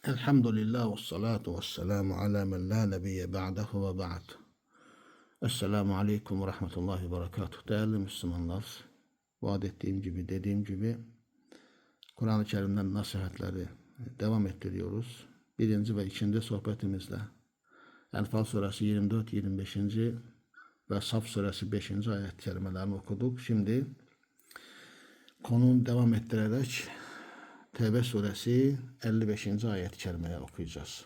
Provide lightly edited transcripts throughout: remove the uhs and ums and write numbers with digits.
Elhamdülillah ve salatu ve selamu ala men la nebiyye ba'dahu ve ba'd. Esselamu aleyküm ve rahmetullahi ve berekatuhu. Değerli Müslümanlar, vaat ettiğim gibi, dediğim gibi Kur'an-ı Kerim'den nasihatleri devam ettiriyoruz. Birinci ve ikinci sohbetimizde Enfal suresi 24-25. ve Saf suresi 5. ayet kerimelerini okuduk. Şimdi konunu devam ettirerek Tevbe suresi 55. ayet kerimeyi okuyacağız.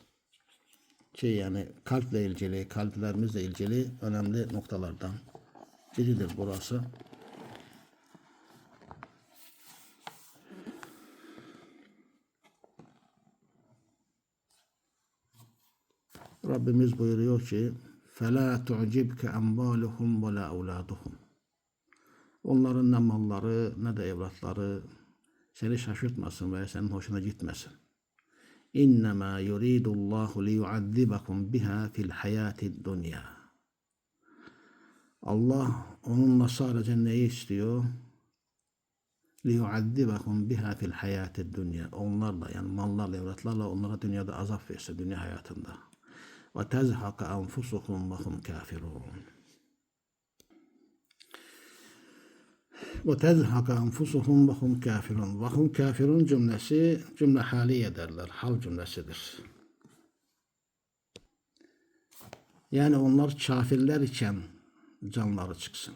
Yani kalple ilgili, kalplerimizle ilgili önemli noktalardan biridir burası. Rabbimiz buyuruyor ki فَلَا تُعْجِبْكَ أَمْوَالُهُمْ وَلَا أَوْلَادُهُمْ Onların ne malları ne de evlatları seni şaşırtmasın veya senin hoşuna gitmesin. İnnemâ yuridullahu liyuazzibakum biha fil hayatid dunya. Allah onunla sadece neyi istiyor? Liyuazzibakum biha fil hayatid dunya. Onlarla yani mallarla, evlatlarla onlara dünyada azap versin, dünya hayatında. Ve tezhaka enfusuhum ve hum kafirun. Ve tezhaka enfusuhum ve hum kafirun. Ve hum kafirun cümlesi cümle haliye derler. Hal cümlesidir. Yani onlar kafirler iken canları çıksın.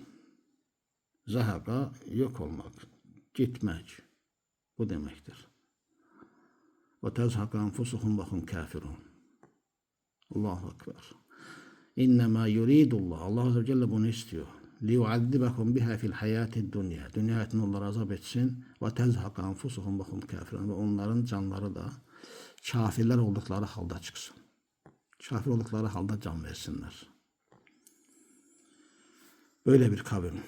Zahaka yok olmak, gitmek bu demektir. Ve tezhaka enfusuhum ve hum kafirun. Allahu Ekber. İnnemâ yuridullah. Allah Azze ve Celle bunu istiyor. لِيُعَذِّبَكُمْ بِهَا فِي الْحَيَاةِ الدُّنْيَا Dünya hayatında onları azap etsin. وَتَزْهَقَ أَنْفُسُهُمْ وَهُمْ كَافِرُونَ Ve onların canları da kafirler oldukları halde çıksın. Kafir oldukları halde can versinler. Böyle bir kavim.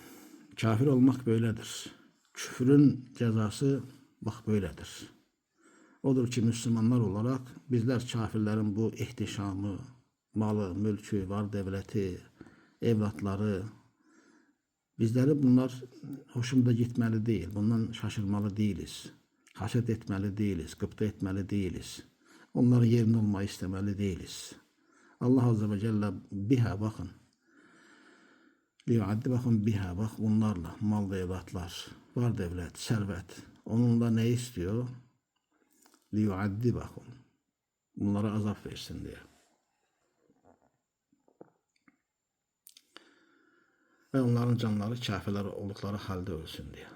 Kafir olmak böyledir. Küfrün cezası bak böyledir. Odur ki Müslümanlar olarak bizler kafirlerin bu ihtişamı, malı, mülkü, var devleti, evlatları, bizleri bunlar hoşumuza gitmeli değil. Bundan şaşırmalı değiliz. Haset etmeli değiliz. Gıpta etmeli değiliz. Onların yerinde olmayı istemeli değiliz. Allah Azze ve Celle biha bakın. Liyuaddibakum biha bak bunlarla mal ve evlatlar, var devlet, servet. Onunla ne istiyor? Liyuaddibakum. Bunlara azap versin diye. Ve onların canları kafirler oldukları halde ölsün diye.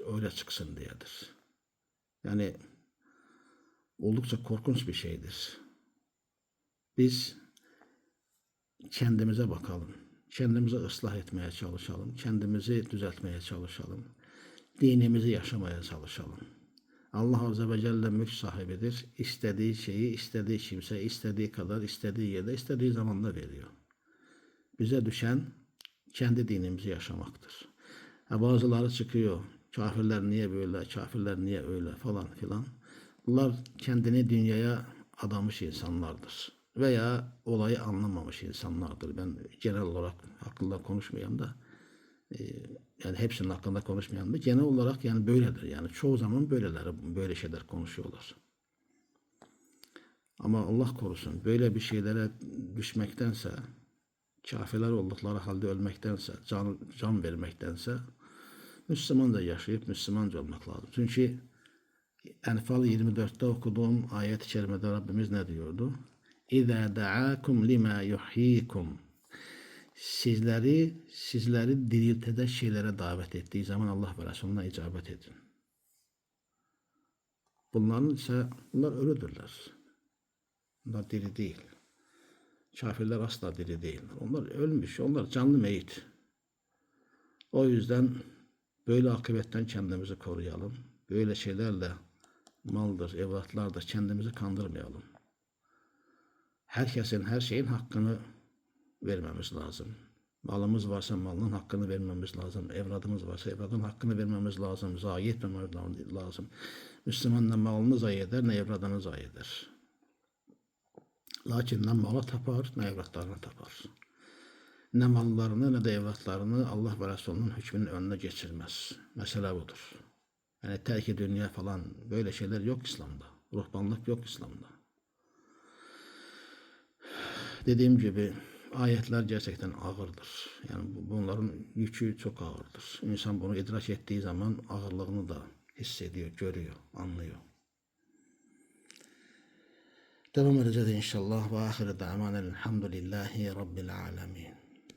Öyle çıksın diyedir. Yani oldukça korkunç bir şeydir. Biz kendimize bakalım. Kendimizi ıslah etmeye çalışalım. Kendimizi düzeltmeye çalışalım. Dinimizi yaşamaya çalışalım. Allah Azze ve Celle mülk sahibidir. İstediği şeyi, istediği kimse, istediği kadar, istediği yerde, istediği zamanda veriyor. Bize düşen kendi dinimizi yaşamaktır. Bazıları çıkıyor. Kafirler niye böyle, kafirler niye öyle falan filan. Bunlar kendini dünyaya adamış insanlardır. Veya olayı anlamamış insanlardır. Ben genel olarak hakkında konuşmayayım da yani hepsinin hakkında konuşmayayım da genel olarak yani böyledir. Yani çoğu zaman böyle şeyler konuşuyorlar. Ama Allah korusun böyle bir şeylere düşmektense, kafirler oldukları halde ölmektense, can vermektense Müslümanca yaşayıp Müslümanca olmak lazım. Çünkü Enfal 24'te okuduğum ayet-i kerimede Rabbimiz ne diyordu? İzâ da'âkum limâ yuhyikum Sizleri diriltecek şeylere davet ettiği zaman Allah ve Resulüne icabet edin. Bunlar ölüdürler. Bunlar diri değil. Kafirler asla diri değil. Onlar ölmüş. Onlar canlı meyit. O yüzden böyle akıbetten kendimizi koruyalım. Böyle şeylerle maldır, evlatlardır kendimizi kandırmayalım. Herkesin, her şeyin hakkını vermemiz lazım. Malımız varsa malının hakkını vermemiz lazım. Evladımız varsa evladın hakkını vermemiz lazım. Zayi etmemiz lazım. Müslüman ne malını zayi eder ne evladını zayi eder. Lakin ne mala tapar ne evlatlarını tapar. Ne mallarını ne de evlatlarını Allah ve Resulünün hükmünün önüne geçirmez. Mesele budur. Yani terk-i dünya falan böyle şeyler yok İslam'da. Ruhbanlık yok İslam'da. Dediğim gibi ayetler gerçekten ağırdır. Yani bunların yükü çok ağırdır. İnsan bunu idrak ettiği zaman ağırlığını da hissediyor, görüyor, anlıyor. Devam edeceğiz inşallah. Ve ahire da'vanen elhamdülillahi rabbil alemin.